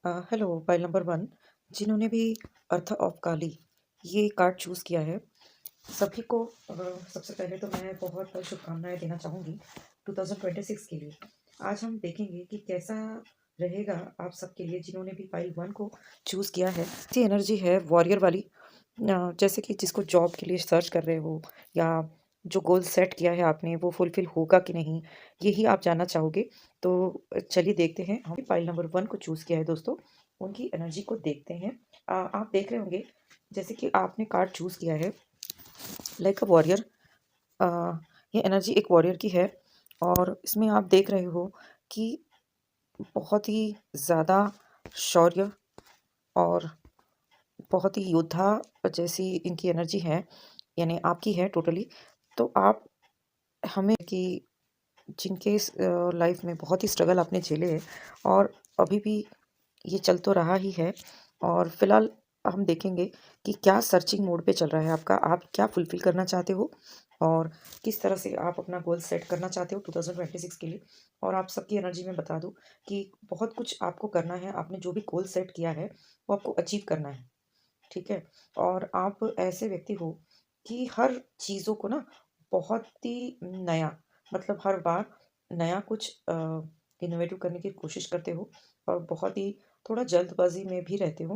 Hello file number 1। जिन्होंने भी earth of काली ये कार्ड चूज़ किया है, सभी को सबसे पहले तो मैं बहुत शुभकामनाएँ देना चाहूँगी 2026 के लिए। आज हम देखेंगे कि कैसा रहेगा आप सबके लिए जिन्होंने भी फाइल 1 को चूज़ किया है। ऐसी एनर्जी है वॉरियर वाली, जैसे कि जिसको जॉब के लिए सर्च कर रहे हो या जो गोल सेट किया है आपने वो फुलफ़िल होगा कि नहीं, यही आप जानना चाहोगे। तो चलिए देखते हैं। हम फाइल नंबर 1 को चूज़ किया है दोस्तों, उनकी एनर्जी को देखते हैं। आप देख रहे होंगे जैसे कि आपने कार्ड चूज़ किया है लाइक अ वॉरियर। अ, ये एनर्जी एक वॉरियर की है और इसमें आप देख रहे हो कि बहुत ही ज़्यादा शौर्य और बहुत ही योद्धा जैसी इनकी एनर्जी है, यानी आपकी है टोटली। तो आप हमें कि जिनके लाइफ में बहुत ही स्ट्रगल आपने झेले हैं और अभी भी ये चल तो रहा ही है, और फिलहाल हम देखेंगे कि क्या सर्चिंग मोड पे चल रहा है आपका, आप क्या फुलफिल करना चाहते हो और किस तरह से आप अपना गोल सेट करना चाहते हो 2026 के लिए। और आप सबकी एनर्जी में बता दूं कि बहुत कुछ आपको करना है, आपने जो भी गोल सेट किया है वो आपको अचीव करना है, ठीक है। और आप ऐसे व्यक्ति हो कि हर चीज़ों को ना बहुत ही नया, मतलब हर बार नया कुछ इनोवेटिव करने की कोशिश करते हो और बहुत ही थोड़ा जल्दबाजी में भी रहते हो।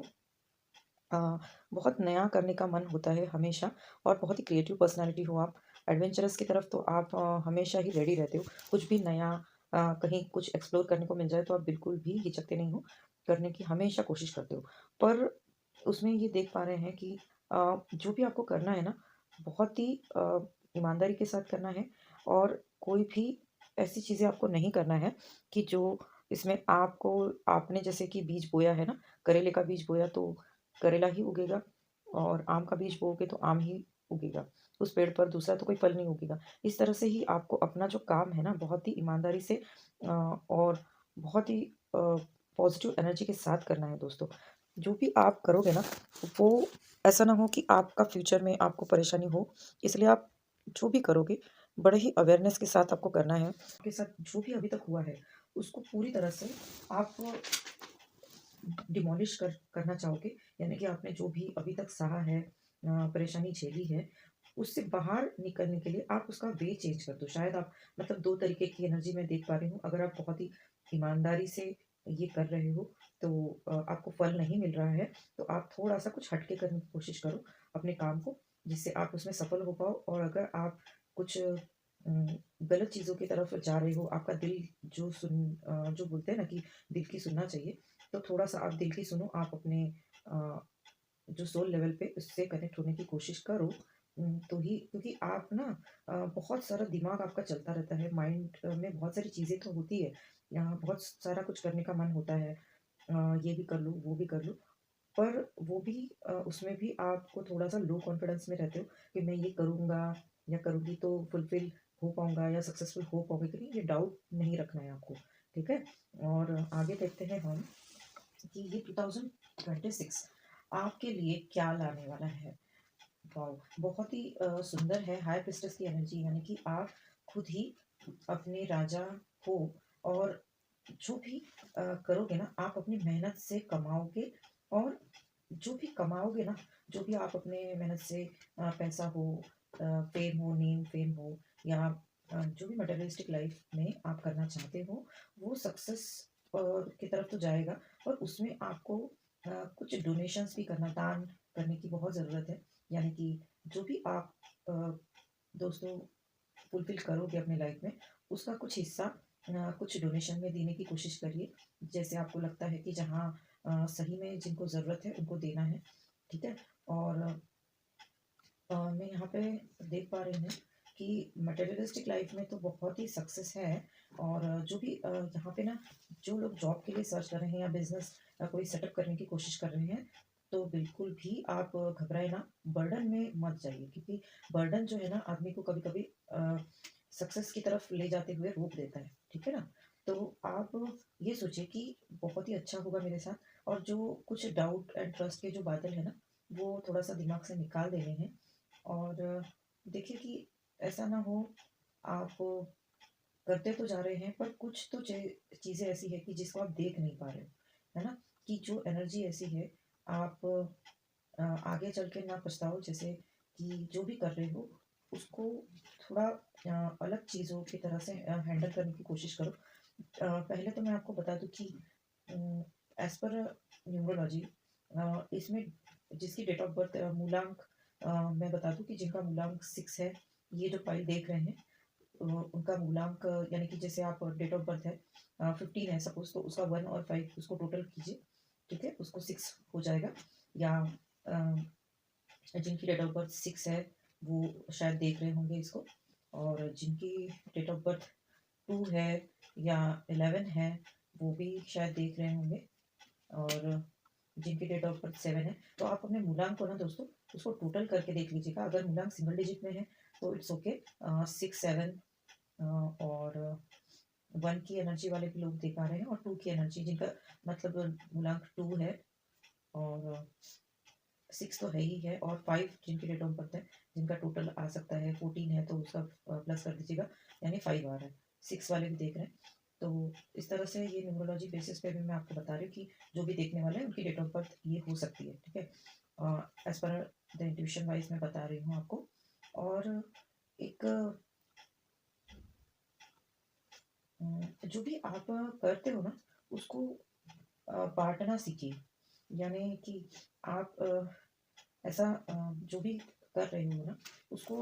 अ, बहुत नया करने का मन होता है हमेशा और बहुत ही क्रिएटिव पर्सनालिटी हो आप। एडवेंचरस की तरफ तो आप हमेशा ही रेडी रहते हो। कुछ भी नया कहीं कुछ एक्सप्लोर करने को मिल जाए तो आप बिल्कुल भी हिचकते नहीं हो, करने की हमेशा कोशिश करते हो। पर उसमें ये देख पा रहे हैं कि जो भी आपको करना है ना, बहुत ही ईमानदारी के साथ करना है और कोई भी ऐसी चीज़ें आपको नहीं करना है कि जो इसमें आपको, आपने जैसे कि बीज बोया है ना, करेले का बीज बोया तो करेला ही उगेगा, और आम का बीज बोओगे तो आम ही उगेगा। उस पेड़ पर दूसरा तो कोई फल नहीं उगेगा। इस तरह से ही आपको अपना जो काम है ना बहुत ही ईमानदारी से और बहुत ही पॉज़िटिव एनर्जी के साथ करना है दोस्तों। जो भी आप करोगे ना, वो ऐसा ना हो कि आपका फ्यूचर में आपको परेशानी हो। इसलिए आप जो भी करोगे बड़े ही अवेयरनेस के साथ आपको करना है। आपके साथ जो भी अभी तक हुआ है उसको पूरी तरह से आप डिमोलिश करना चाहोगे, यानी कि आपने जो भी अभी तक सहा है, परेशानी झेली है, उससे बाहर निकलने के लिए आप उसका वे चेंज कर दो। शायद आप, मतलब 2 तरीके की एनर्जी मैं देख पा रही हूँ। अगर आप बहुत ही ईमानदारी से ये कर रहे हो तो आपको फल नहीं मिल रहा है, तो आप थोड़ा-सा कुछ हट के करने की कोशिश करो अपने काम को, जिससे आप उसमें सफल हो पाओ। और अगर आप कुछ गलत चीज़ों की तरफ जा रहे हो, आपका दिल जो बोलते हैं ना कि दिल की सुनना चाहिए, तो थोड़ा-सा आप दिल की सुनो, आप अपने अ, जो सोल लेवल पे उससे कनेक्ट होने की कोशिश करो। तो ही, क्योंकि आप ना बहुत सारा दिमाग आपका चलता रहता है, माइंड में बहुत सारी चीज़ें तो होती है, यहाँ बहुत सारा कुछ करने का मन होता है। ये भी कर लूँ, वो भी कर लूँ, पर वो भी उसमें भी आपको थोड़ा-सा लो कॉन्फिडेंस में रहते हो कि मैं ये करूँगा या करूँगी तो फुलफ़िल हो पाऊँगा या सक्सेसफुल हो पाऊँगी कि नहीं, ये डाउट नहीं रखना है आपको, ठीक है? और आगे देखते हैं हम कि ये 2026 आपके लिए क्या लाने वाला है। वाओ! बहुत ही सुंदर है। हाई प्रीस्टेस की एनर्जी, यानी कि आप खुद ही अपने राजा हो और जो भी करोगे ना, आप अपनी मेहनत से कमाओगे। और जो भी कमाओगे ना, जो भी आप अपने मेहनत से पैसा हो, फेम हो, नेम फेम हो, या जो भी मटेरियलिस्टिक लाइफ में आप करना चाहते हो, वो सक्सेस की तरफ तो जाएगा। और उसमें आपको कुछ डोनेशंस भी करना, दान करने की बहुत ज़रूरत है। यानी कि जो भी आप अ, दोस्तों फुलफ़िल करोगे अपनी लाइफ में, उसका कुछ हिस्सा कुछ डोनेशन में देने की कोशिश करिए। जैसे आपको लगता है कि जहाँ सही में जिनको ज़रूरत है उनको देना है, ठीक है? और मैं यहाँ पे देख पा रही हूँ कि मटेरियलिस्टिक लाइफ में तो बहुत ही सक्सेस है। और जो भी यहाँ पे ना, जो लोग जॉब के लिए सर्च कर रहे हैं या बिजनेस कोई सेटअप करने की कोशिश कर रहे हैं, तो बिल्कुल भी आप घबराए ना, बर्डन में मत जाइए, क्योंकि बर्डन जो है ना आदमी को कभी कभी सक्सेस की तरफ ले जाते हुए रोक देता है, ठीक है ना। तो आप ये सोचिए कि बहुत ही अच्छा होगा मेरे साथ, और जो कुछ डाउट एंड ट्रस्ट के जो बादल है ना, वो थोड़ा सा दिमाग से निकाल देने हैं। और देखिए कि ऐसा ना हो, आप करते तो जा रहे हैं पर कुछ तो चीज़ें ऐसी है कि जिसको आप देख नहीं पा रहे हो, है ना? कि जो एनर्जी ऐसी है, आप आगे चल के ना पछताओ। जैसे कि जो भी कर रहे हो उसको थोड़ा अलग चीज़ों की तरह से हैंडल करने की कोशिश करो। पहले तो मैं आपको बता दूँ कि एज़ पर न्यूमरोलॉजी इसमें जिसकी डेट ऑफ बर्थ मूलांक मैं बता दूँ कि जिनका मूलांक 6 है, ये जो फाइल देख रहे हैं उनका मूलांक यानी कि जैसे आप डेट ऑफ बर्थ है 15 है सपोज़, तो उसका 1 और 5 उसको टोटल कीजिए, ठीक है? उसको 6 हो जाएगा। या अ, जिनकी डेट ऑफ बर्थ 6 है वो शायद देख रहे होंगे इसको, और जिनकी डेट ऑफ बर्थ 2 है या 11 है वो भी शायद देख रहे होंगे, और जिनकी डेट ऑफ बर्थ 7 है। तो आप अपने मूलांक को ना दोस्तों उसको टोटल करके देख लीजिएगा। अगर मूलांक सिंगल डिजिट में है तो इट्स ओके। 6 7 और 1 की एनर्जी वाले भी लोग देख पा रहे हैं, और 2 की एनर्जी जिनका मतलब मूलांक 2 है और 6 तो है ही है, और 5 जिनकी डेट ऑफ बर्थ है, जिनका टोटल आ सकता है 14 है तो उसका प्लस कर दीजिएगा, यानी 5 आ रहा है। 6 वाले भी देख रहे हैं। तो इस तरह से ये न्यूमरोलॉजी बेसिस पे भी मैं आपको बता रही हूँ कि जो भी देखने वाले हैं उनकी डेट ऑफ बर्थ ये हो सकती है, ठीक है? As per the intuition wise मैं बता रही हूँ आपको। और एक जो भी आप करते हो ना उसको बाँटना सीखिए। यानी कि आप ऐसा जो भी कर रहे हो ना उसको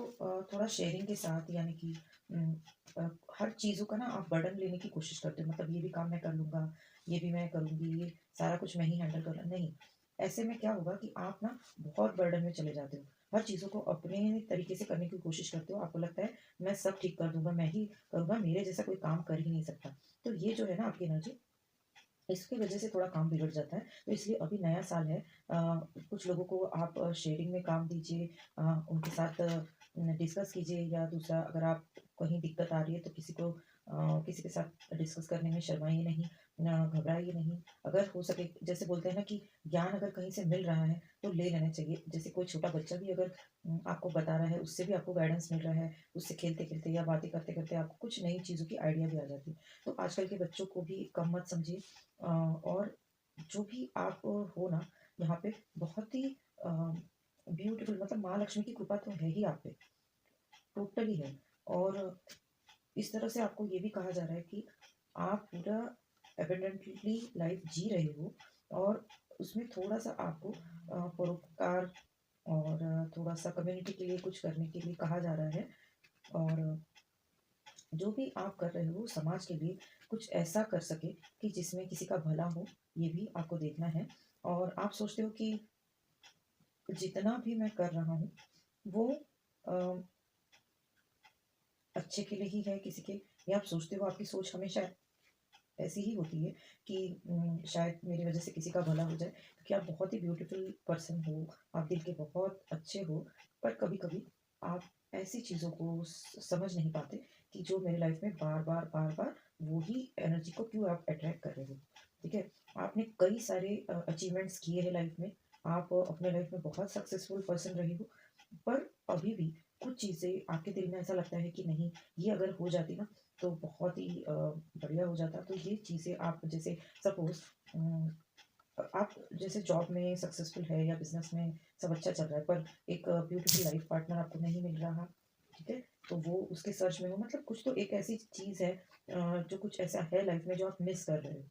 थोड़ा शेयरिंग के साथ, यानी कि उम, अ, हर चीज़ों का ना आप बर्डन लेने की कोशिश करते हो, मतलब ये भी काम मैं कर लूँगा, ये भी मैं करूँगी, ये सारा कुछ मैं ही हैंडल कर नहीं। ऐसे में क्या होगा कि आप ना बहुत बर्डन में चले जाते हो। हर चीज़ों को अपने तरीके से करने की कोशिश करते हो। आपको लगता है मैं सब ठीक कर दूँगा, मैं ही करूँगा, मेरे जैसा कोई काम कर ही नहीं सकता। तो ये जो है ना आपकी एनर्जी, इसकी वजह से थोड़ा काम बिगड़ जाता है। तो इसलिए अभी नया साल है, कुछ लोगों को आप शेयरिंग में काम दीजिए, उनके साथ डिस्कस कीजिए, या दूसरा अगर आप कहीं दिक्कत आ रही है तो किसी के साथ डिस्कस करने में शर्माइए नहीं, घबराइए नहीं। अगर हो सके, जैसे बोलते हैं ना कि ज्ञान अगर कहीं से मिल रहा है तो ले लेना चाहिए। जैसे कोई छोटा बच्चा भी अगर आपको बता रहा है, उससे भी आपको गाइडेंस मिल रहा है, उससे खेलते-खेलते या बातें करते-करते आपको कुछ नई चीज़ों की आइडिया भी आ जाती है। तो आजकल के बच्चों को भी कम मत समझिए। और जो भी आप हो ना यहाँ पे, बहुत ही ब्यूटीफुल, मतलब माँ लक्ष्मी की कृपा तो है ही आप पे, टोटली है। और इस तरह से आपको ये भी कहा जा रहा है कि आप पूरा एबंडेंटली लाइफ जी रहे हो, और उसमें थोड़ा सा आपको परोपकार और थोड़ा सा कम्युनिटी के लिए कुछ करने के लिए कहा जा रहा है। और जो भी आप कर रहे हो समाज के लिए कुछ ऐसा कर सके कि जिसमें किसी का भला हो, ये भी आपको देखना है। और आप सोचते हो कि जितना भी मैं कर रहा हूँ वो अ, अच्छे के लिए ही है किसी के, या आप सोचते हो, आपकी सोच हमेशा ऐसी ही होती है कि शायद मेरी वजह से किसी का भला हो जाए, क्योंकि आप बहुत ही ब्यूटीफुल पर्सन हो, आप दिल के बहुत अच्छे हो। पर कभी कभी आप ऐसी चीज़ों को समझ नहीं पाते कि जो मेरे लाइफ में बार बार बार बार वही एनर्जी को क्यों आप अट्रैक्ट कर रहे हो, ठीक है? आपने कई सारे अचीवमेंट्स किए हैं लाइफ में, आप अपने लाइफ में बहुत सक्सेसफुल पर्सन रहे हो, पर अभी भी कुछ चीज़ें आपके दिल में ऐसा लगता है कि नहीं, ये अगर हो जाती ना तो बहुत ही बढ़िया हो जाता। तो ये चीज़ें आप जैसे सपोज़ आप जैसे जॉब में सक्सेसफुल है या बिज़नेस में सब अच्छा चल रहा है, पर एक ब्यूटीफुल लाइफ पार्टनर आपको नहीं मिल रहा, ठीक है? तो वो उसके सर्च में हो, मतलब कुछ तो एक ऐसी चीज़ है जो कुछ ऐसा है लाइफ में जो आप मिस कर रहे हो,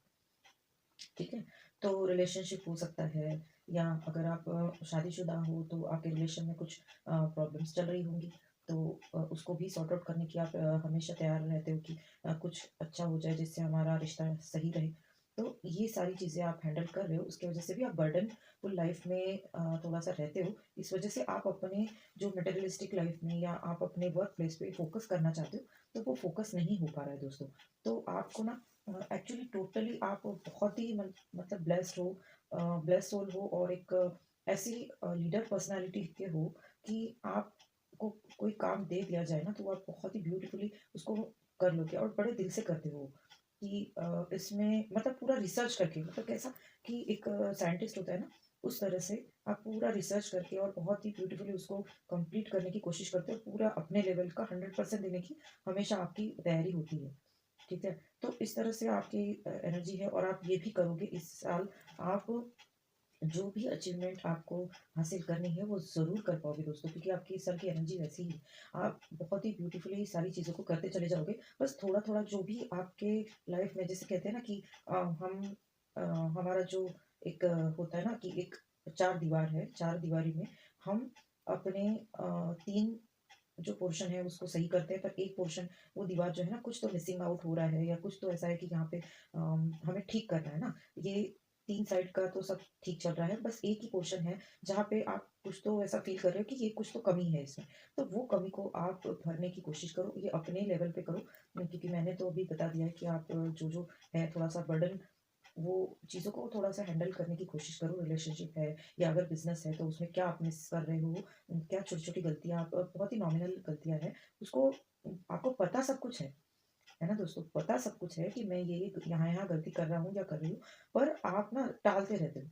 ठीक है? तो रिलेशनशिप हो सकता है, या अगर आप शादीशुदा हो तो आपके रिलेशन में कुछ प्रॉब्लम्स चल रही होंगी, तो उसको भी सॉर्ट आउट करने की आप हमेशा तैयार रहते हो कि कुछ अच्छा हो जाए जिससे हमारा रिश्ता सही रहे। तो ये सारी चीज़ें आप हैंडल कर रहे हो, उसकी वजह से भी आप बर्डनफुल लाइफ में थोड़ा-सा रहते हो। इस वजह से आप अपने जो मटेरियलिस्टिक लाइफ में या आप अपने वर्क प्लेस पे फ़ोकस करना चाहते हो, तो वो फ़ोकस नहीं हो पा रहा है दोस्तों। तो आपको ना एक्चुअली टोटली आप बहुत ही मतलब ब्लेस्ड हो, ब्लेस्ड सोल हो, और एक ऐसी लीडर पर्सनालिटी के हो कि आपको कोई काम दे दिया जाए ना तो आप बहुत ही ब्यूटीफुली उसको कर लोगे, और बड़े दिल से करते हो कि इसमें मतलब पूरा रिसर्च करके, मतलब कैसा कि एक साइंटिस्ट होता है ना, उस तरह से आप पूरा रिसर्च करके और बहुत ही ब्यूटीफुली उसको कंप्लीट करने की कोशिश करते हो, पूरा अपने लेवल का 100% देने की हमेशा आपकी तैयारी होती है, ठीक है? तो इस तरह से आपकी एनर्जी है और आप ये भी करोगे इस साल, आप जो भी अचीवमेंट आपको हासिल करनी है वो ज़रूर कर पाओगे दोस्तों, क्योंकि आपकी इस साल की एनर्जी वैसी ही है। आप बहुत ही ब्यूटीफुली सारी चीज़ों को करते चले जाओगे। बस थोड़ा-थोड़ा जो भी आपके लाइफ में, जैसे कहते हैं ना कि हमारा जो एक होता है ना कि एक चार दीवार है, चार दीवारी में हम अपने 3 जो पोर्शन है उसको सही करते हैं, पर एक पोर्शन, वो दीवार जो है ना, कुछ तो मिसिंग आउट हो रहा है या कुछ तो ऐसा है कि यहाँ पे हमें ठीक करना है ना। ये 3 साइड का तो सब ठीक चल रहा है, बस एक ही पोर्शन है जहाँ पे आप कुछ तो ऐसा फ़ील कर रहे हो कि ये कुछ तो कमी है इसमें। तो वो कमी को आप भरने की कोशिश करो, ये अपने लेवल पे करो, क्योंकि मैंने तो अभी बता दिया है कि आप जो-जो है थोड़ा-सा बर्डन, वो चीज़ों को थोड़ा-सा हैंडल करने की कोशिश करो। रिलेशनशिप है या अगर बिज़नेस है तो उसमें क्या आप मिस कर रहे हो, क्या छोटी-छोटी गलतियाँ, आप बहुत ही नॉमिनल गलतियाँ हैं, उसको आपको पता सब कुछ है ना दोस्तों? पता सब कुछ है कि मैं ये यहाँ-यहाँ गलती कर रहा हूँ या कर रही हूँ, पर आप ना टालते रहते हो,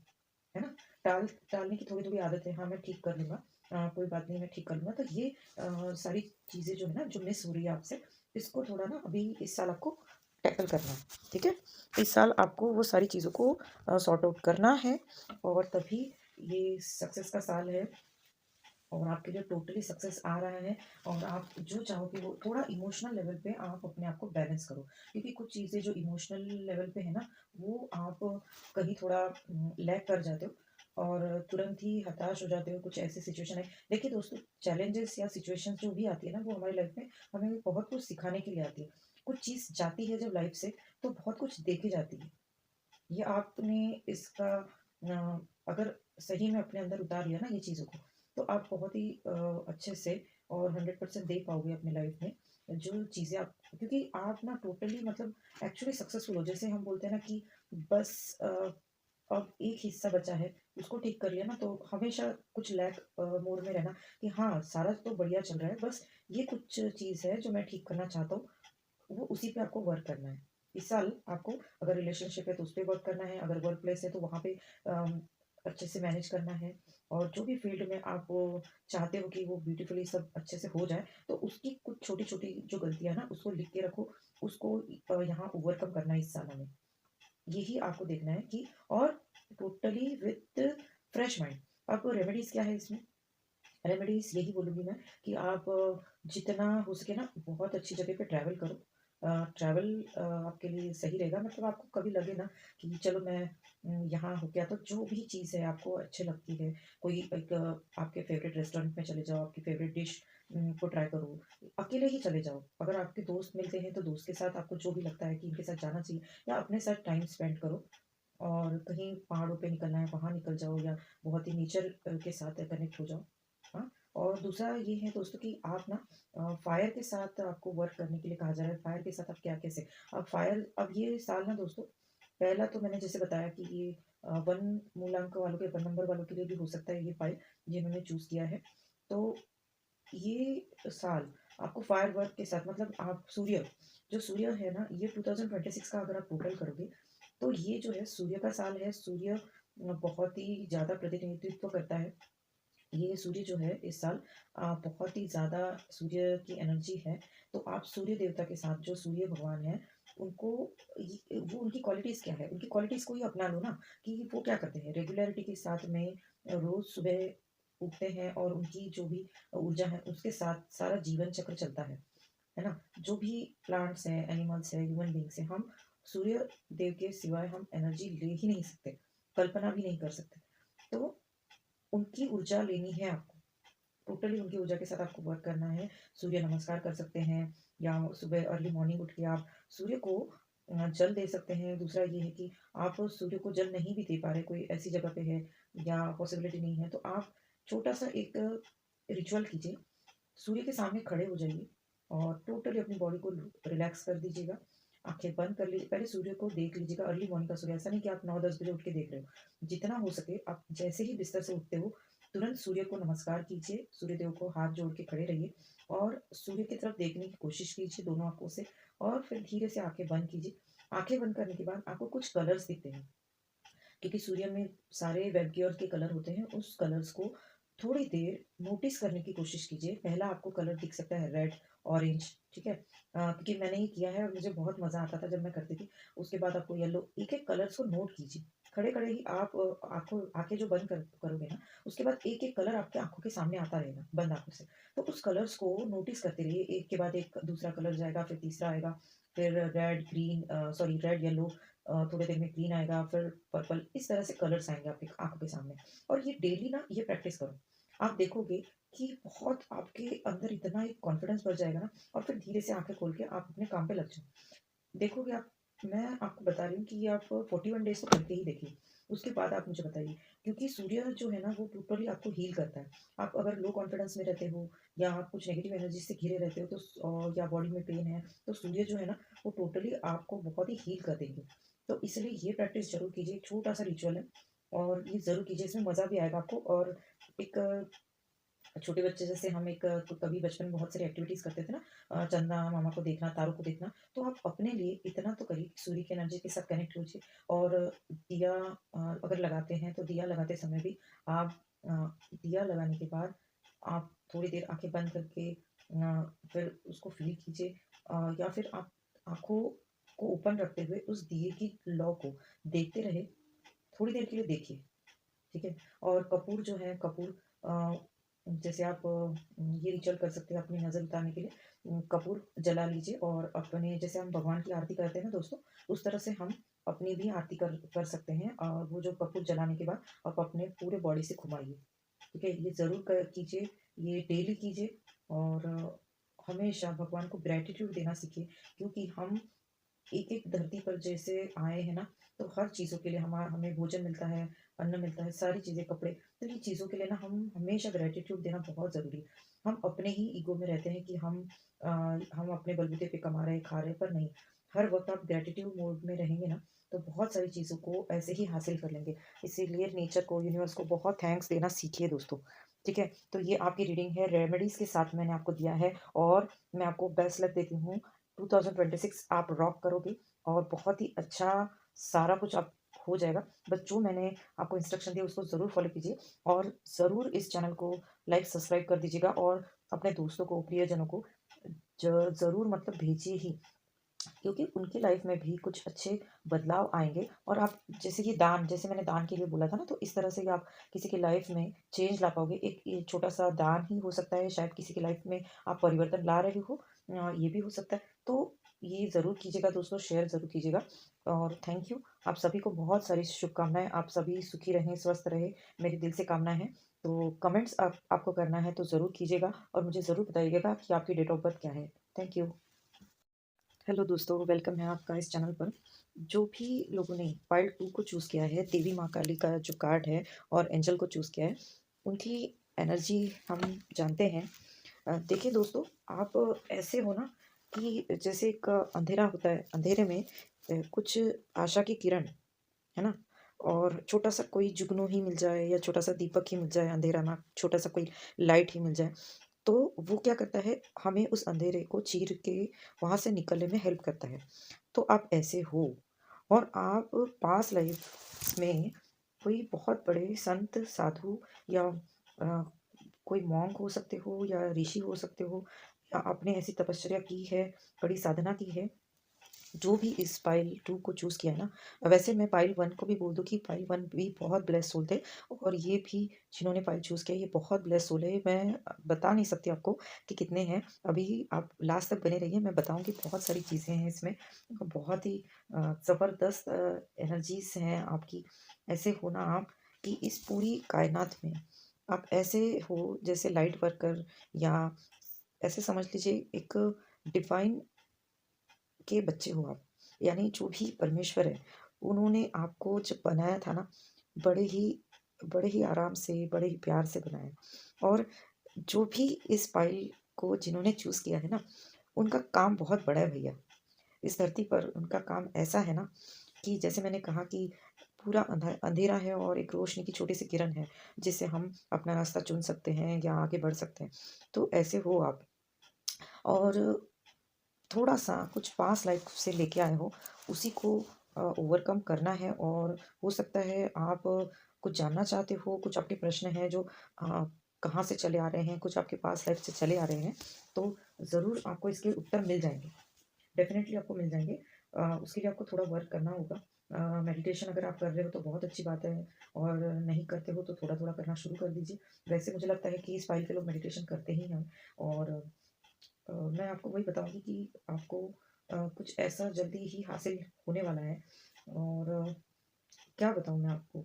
है ना? टालने की थोड़ी-थोड़ी आदत है, हाँ, मैं ठीक कर लूँगा, कोई बात नहीं, मैं ठीक कर लूँगा। तो ये सारी चीज़ें जो है ना, जो मिस हो रही है आपसे, इसको थोड़ा ना अभी इस साल आपको टैकल करना है, ठीक है? इस साल आपको वो सारी चीज़ों को सॉर्ट आउट करना है, और तभी ये सक्सेस का साल है और आपके लिए टोटली सक्सेस आ रहा है। और आप जो चाहोगे वो थोड़ा इमोशनल लेवल पे आप अपने आप को बैलेंस करो, क्योंकि कुछ चीज़ें जो इमोशनल लेवल पे है ना, वो आप कहीं थोड़ा लैग कर जाते हो और तुरंत ही हताश हो जाते हो। कुछ ऐसी सिचुएशन है, देखिए दोस्तों, चैलेंजेस या सिचुएशन जो भी आती है ना, वो हमारी लाइफ में हमें बहुत कुछ सिखाने के लिए आती है। कुछ चीज़ जाती है जब लाइफ से, तो बहुत कुछ दे के जाती है। ये आपने इसका अगर सही में अपने अंदर उतार लिया ना ये चीज़ों को, तो आप बहुत ही अच्छे से और 100% दे पाओगे अपनी लाइफ में जो चीज़ें आप, क्योंकि आप ना टोटली मतलब एक्चुअली सक्सेसफुल हो। जैसे हम बोलते हैं ना कि बस अब एक हिस्सा बचा है, उसको ठीक कर लिया ना, तो हमेशा कुछ लैक मोड में रहना कि हाँ, सारा तो बढ़िया चल रहा है, बस ये कुछ चीज़ है जो मैं ठीक करना चाहता हूँ, वो उसी पे आपको वर्क करना है। इस साल आपको अगर रिलेशनशिप है तो उस पे वर्क करना है, अगर वर्क प्लेस है तो वहाँ पे अच्छे से मैनेज करना है, और जो भी फील्ड में आप चाहते हो कि वो ब्यूटीफुली सब अच्छे से हो जाए, तो उसकी कुछ छोटी-छोटी जो गलतियाँ हैं ना, उसको लिख के रखो, उसको यहाँ ओवरकम करना है इस साल हमें। यही आपको देखना है कि, और टोटली विथ फ्रेश माइंड। अब रेमेडीज़ क्या है इसमें? रेमेडीज़ यही बोलूँगी मैं कि आप जितना हो सके ना बहुत अच्छी जगह पे ट्रैवल करो। ट्रैवल आपके लिए सही रहेगा, मतलब आपको कभी लगे ना कि चलो मैं यहाँ हो गया, तो जो भी चीज़ है आपको अच्छी लगती है, कोई एक आपके फ़ेवरेट रेस्टोरेंट में चले जाओ, आपकी फ़ेवरेट डिश को ट्राई करो। अकेले ही चले जाओ, अगर आपके दोस्त मिलते हैं तो दोस्त के साथ आपको जो भी लगता है कि इनके साथ जाना चाहिए, या अपने साथ टाइम स्पेंड करो। और कहीं पहाड़ों पे निकलना है, वहाँ निकल जाओ, या बहुत ही नेचर के साथ कनेक्ट हो जाओ। हाँ, और दूसरा ये है दोस्तों कि आप ना फायर के साथ आपको वर्क करने के लिए कहा जा रहा है। फायर के साथ आप क्या कैसे, अब फायर, अब ये साल ना दोस्तों, पहला तो मैंने जैसे बताया कि ये 1 मूलांक वालों के, 1 नंबर वालों के लिए भी हो सकता है ये फाइल जिन्होंने चूज़ किया है। तो ये साल आपको फायर वर्क के साथ, मतलब आप सूर्य, जो सूर्य है ना, ये 2026 का अगर आप टोटल करोगे, तो ये जो है सूर्य का साल है। सूर्य बहुत ही ज़्यादा प्रतिनिधित्व करता है। ये सूर्य जो है इस साल बहुत ही ज़्यादा सूर्य की एनर्जी है। तो आप सूर्य देवता के साथ, जो सूर्य भगवान हैं, उनको वो उनकी क्वालिटीज़ क्या है? उनकी क्वालिटीज़ को ही अपना लो ना, कि वो क्या करते हैं रेगुलरिटी के साथ में, रोज़ सुबह उठते हैं और उनकी जो भी ऊर्जा है उसके साथ सारा जीवन चक्र चलता है ना? जो भी प्लांट्स हैं, एनिमल्स हैं, ह्यूमन बीइंग्स हैं, हम सूर्य देव के सिवाय हम एनर्जी ले ही नहीं सकते, कल्पना भी नहीं कर सकते। तो उनकी ऊर्जा लेनी है आपको, टोटली उनकी ऊर्जा के साथ आपको वर्क करना है। सूर्य नमस्कार कर सकते हैं, या सुबह अर्ली मॉर्निंग उठ के आप सूर्य को जल दे सकते हैं। दूसरा ये है कि आप सूर्य को जल नहीं भी दे पा रहे, कोई ऐसी जगह पे है या पॉसिबिलिटी नहीं है, तो आप छोटा-सा एक रिचुअल कीजिए। सूर्य के सामने खड़े हो जाइए और टोटली अपनी बॉडी को रिलैक्स कर दीजिएगा। आँखें बंद कर लीजिए, पहले सूर्य को देख लीजिएगा, अर्ली मॉर्निंग का सूर्य, ऐसा नहीं कि आप 9-10 बजे उठ के देख रहे हो। जितना हो सके आप जैसे ही बिस्तर से उठते हो, तुरंत सूर्य को नमस्कार कीजिए, सूर्य देव को हाथ जोड़ के खड़े रहिए और सूर्य की तरफ देखने की कोशिश कीजिए दोनों आँखों से, और फिर धीरे से आँखें बंद कीजिए। आँखें बंद करने के बाद आपको कुछ कलर्स दिखते हैं, क्योंकि सूर्य में सारे वेबगियर के कलर होते हैं, उस कलर्स को थोड़ी देर नोटिस करने की कोशिश कीजिए। पहला आपको कलर दिख सकता है रेड, ऑरेंज, ठीक है? क्योंकि मैंने ये किया है और मुझे बहुत मज़ा आता था जब मैं करती थी। उसके बाद आपको येलो, एक-एक कलर्स को नोट कीजिए। खड़े-खड़े ही आप आँखें जो बंद करोगे ना, उसके बाद एक-एक कलर आपकी आँखों के सामने आता रहेगा, बंद आँखों से। तो उस कलर्स को नोटिस करते रहिए, एक के बाद एक दूसरा कलर जाएगा, फिर तीसरा आएगा, फिर red, green sorry red, yellow, थोड़ी देर में ग्रीन आएगा, फिर पर्पल, इस तरह से कलर्स आएँगे आपकी आँखों के सामने। और ये डेली ना ये प्रैक्टिस करो। आप देखोगे कि बहुत आपके अंदर इतना एक कॉन्फिडेंस बढ़ जाएगा ना, और फिर धीरे से आँखें खोल के आप अपने काम पे लग जाओ। देखोगे आप, मैं आपको बता रही हूँ कि ये आप 41 डेज़ तो करके ही देखिए। उसके बाद आप मुझे बताइए, क्योंकि सूर्य जो है ना वो टोटली आपको हील करता है। आप अगर लो कॉन्फिडेंस में रहते हो या आप कुछ नेगेटिव एनर्जी से घिरे रहते हो तो या बॉडी में पेन है, तो सूर्य जो है ना वो टोटली आपको बहुत ही हील कर देंगे। तो इसलिए ये प्रैक्टिस ज़रूर कीजिए, एक छोटा-सा रिचुअल है और ये ज़रूर कीजिए, इसमें मज़ा भी आएगा आपको। और एक छोटे बच्चे जैसे हम एक कभी बचपन में बहुत सारी एक्टिविटीज़ करते थे ना, चंदा मामा को देखना, तारों को देखना, तो आप अपने लिए इतना तो करिए कि सूर्य की एनर्जी के साथ कनेक्ट होजिए। और दिया अगर लगाते हैं तो दिया लगाते समय भी आप अ, दिया लगाने के बाद आप थोड़ी देर आँखें बंद करके फिर उसको फ़ील कीजिए, या फिर आप आँखों को ओपन रखते हुए उस दिए की लौ को देखते रहे, थोड़ी देर के लिए देखिए। ठीक है? और कपूर जो है, कपूर जैसे आप ये रिचुअल कर सकते हैं अपनी नज़र उतारने के लिए। कपूर जला लीजिए और अपने, जैसे हम भगवान की आरती करते हैं ना दोस्तों, उस तरह से हम अपनी भी आरती कर कर सकते हैं। और वो जो कपूर जलाने के बाद आप अपने पूरे बॉडी से घुमाइए। ठीक है? ये ज़रूर कीजिए, ये डेली कीजिए। और हमेशा भगवान को ग्रैटिट्यूड देना सीखिए, क्योंकि हम एक-एक धरती पर जैसे आए हैं ना, तो हर चीज़ों के लिए हमें भोजन मिलता है, अन्न मिलता है, सारी चीज़ें, कपड़े, तो ये चीज़ों के लिए ना हम हमेशा ग्रैटिट्यूड देना बहुत ज़रूरी है। हम अपने ही ईगो में रहते हैं कि हम अपने बलबूते पे कमा रहे हैं, खा रहे हैं, पर नहीं। हर वक़्त आप ग्रैटिट्यूड मोड में रहेंगे ना, तो बहुत सारी चीज़ों को ऐसे ही हासिल कर लेंगे। इसीलिए नेचर को, यूनिवर्स को बहुत थैंक्स देना सीखिए दोस्तों, ठीक है? तो ये आपकी रीडिंग है, रेमेडीज़ के साथ मैंने आपको दिया है। और मैं आपको बेस्ट लक देती हूँ। 2026 आप रॉक करोगे और बहुत ही अच्छा सारा कुछ आप हो जाएगा। बस जो मैंने आपको इंस्ट्रक्शन दिए उसको ज़रूर फ़ॉलो कीजिए, और ज़रूर इस चैनल को लाइक, सब्सक्राइब कर दीजिएगा, और अपने दोस्तों को, प्रियजनों को ज़रूर मतलब भेजिए ही, क्योंकि उनकी लाइफ में भी कुछ अच्छे बदलाव आएँगे। और आप, जैसे कि दान, जैसे मैंने दान के लिए बोला था ना, तो इस तरह से ही आप किसी की लाइफ में चेंज ला पाओगे। एक ये छोटा-सा दान ही हो सकता है, शायद किसी की लाइफ में आप परिवर्तन ला रहे हो। ये भी हो सकता है। तो ये ज़रूर कीजिएगा दोस्तों, शेयर ज़रूर कीजिएगा। और थैंक यू। आप सभी को बहुत सारी शुभकामनाएँ। आप सभी सुखी रहें, स्वस्थ रहें, मेरी दिल से कामना है। तो कमेंट्स आपको करना है तो ज़रूर कीजिएगा, और मुझे ज़रूर बताइएगा कि आपकी डेट ऑफ बर्थ क्या है। Thank you. हेलो दोस्तों, वेलकम है आपका इस चैनल पर। जो भी लोगों ने पाइल 2 को चूज़ किया है, देवी माँ काली का जो कार्ड है और एंजल को चूज़ किया है, उनकी एनर्जी हम जानते हैं। देखिए दोस्तों, आप ऐसे हो ना कि जैसे एक अंधेरा होता है, अंधेरे में कुछ आशा की किरण, है ना? और छोटा-सा कोई जुगनू ही मिल जाए या छोटा-सा दीपक ही मिल जाए अंधेरा में, छोटा-सा कोई लाइट ही मिल जाए, तो वो क्या करता है, हमें उस अंधेरे को चीर के वहाँ से निकलने में हेल्प करता है। तो आप ऐसे हो, और आप पास्ट लाइफ में कोई बहुत बड़े संत, साधु, या अ, कोई मॉन्क हो सकते हो, या ऋषि हो सकते हो, या आपने ऐसी तपस्या की है, बड़ी साधना की है, जो भी इस पाइल 2 को चूज़ किया है ना। वैसे मैं पाइल 1 को भी बोल दूँ कि पाइल 1 भी बहुत ब्लेस्ड सोल थे, और ये भी जिन्होंने पाइल चूज़ किया, ये बहुत ब्लेस्ड सोल है। मैं बता नहीं सकती आपको कि कितने हैं। अभी आप लास्ट तक बने रहिए, मैं बताऊँगी। बहुत सारी चीज़ें हैं इसमें, बहुत ही ज़बरदस्त एनर्जीज़ हैं आपकी। ऐसे हो ना आप कि इस पूरी कायनात में आप ऐसे हो जैसे लाइट वर्कर, या ऐसे समझ लीजिए एक डिवाइन के बच्चे हो आप। यानी जो भी परमेश्वर है, उन्होंने आपको जब बनाया था ना, बड़े ही बड़े ही आराम से, बड़े ही प्यार से बनाया। और जो भी इस पाइल को जिन्होंने चूज़ किया है ना, उनका काम बहुत बड़ा है भैया। इस धरती पर उनका काम ऐसा है ना, कि जैसे मैंने कहा कि पूरा अंधेरा है और एक रोशनी की छोटी-सी किरण है, जिससे हम अपना रास्ता चुन सकते हैं या आगे बढ़ सकते हैं। तो ऐसे हो आप। और थोड़ा-सा कुछ पास्ट लाइफ से लेके आए हो, उसी को ओवरकम करना है। और हो सकता है आप कुछ जानना चाहते हो, कुछ आपके प्रश्न हैं जो अ, कहाँ से चले आ रहे हैं, कुछ आपके पास लाइफ से चले आ रहे हैं, तो ज़रूर आपको इसके उत्तर मिल जाएँगे। डेफ़िनेटली आपको मिल जाएँगे। उसके लिए आपको थोड़ा वर्क करना होगा। मेडिटेशन अगर आप कर रहे हो तो बहुत अच्छी बात है, और नहीं करते हो तो थोड़ा-थोड़ा करना शुरू कर दीजिए। वैसे मुझे लगता है कि इस फ़ाइल के लोग मेडिटेशन करते ही हैं, और मैं आपको वही बताऊँगी कि आपको कुछ ऐसा जल्दी ही हासिल होने वाला है। और क्या बताऊँ मैं आपको,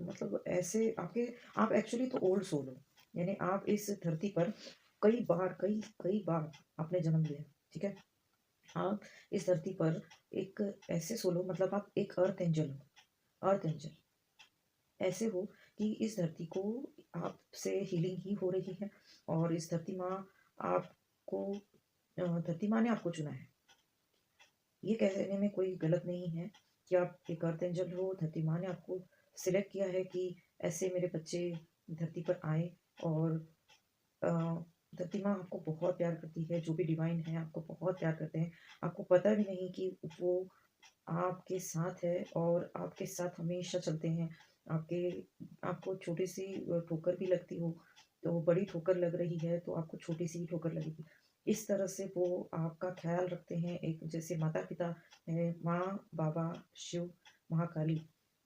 मतलब ऐसे आपके आप एक्चुअली तो ओल्ड सोल हो। यानी आप इस धरती पर कई बार आपने जन्म लिया, ठीक है? आप इस धरती पर एक ऐसे सोल हो, मतलब आप एक अर्थ एंजल हो, अर्थ एंजल। ऐसे हो कि इस धरती को आपसे हीलिंग ही हो रही है, और इस धरती माँ आपको धरती माँ ने आपको चुना है। ये कहने में कोई गलत नहीं है कि आप एक अर्थ एंजल हो, धरती माँ ने आपको सिलेक्ट किया है कि ऐसे मेरे बच्चे धरती पर आए। और अ, धरती माँ आपको बहुत प्यार करती है, जो भी डिवाइन है आपको बहुत प्यार करते हैं। आपको पता भी नहीं कि वो आपके साथ है, और आपके साथ हमेशा चलते हैं। आपके आपको छोटी-सी ठोकर भी लगती हो, तो बड़ी ठोकर लग रही है तो आपको छोटी-सी ही ठोकर लगेगी। इस तरह से वो आपका ख़्याल रखते हैं, एक जैसे माता-पिता हैं, माँ, बाबा, शिव, महाकाली।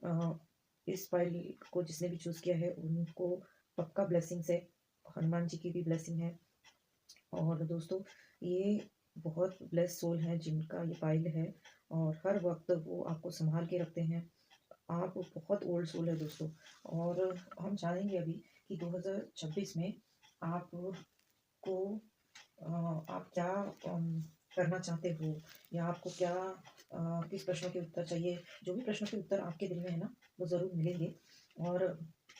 अ, इस फ़ाइल को जिसने भी चूज़ किया है उनको पक्का ब्लेसिंग्स है, हनुमान जी की भी ब्लेसिंग है। और दोस्तों, ये बहुत ब्लेस्ड सोल हैं जिनका ये फ़ाइल है, और हर वक़्त वो आपको सँभाल के रखते हैं। आप बहुत ओल्ड सोल है दोस्तों, और हम चाहेंगे अभी कि 2026 में आपको आप क्या करना चाहते हो, या आपको क्या किस प्रश्नों के उत्तर चाहिए। जो भी प्रश्नों के उत्तर आपके दिल में है ना, वो ज़रूर मिलेंगे। और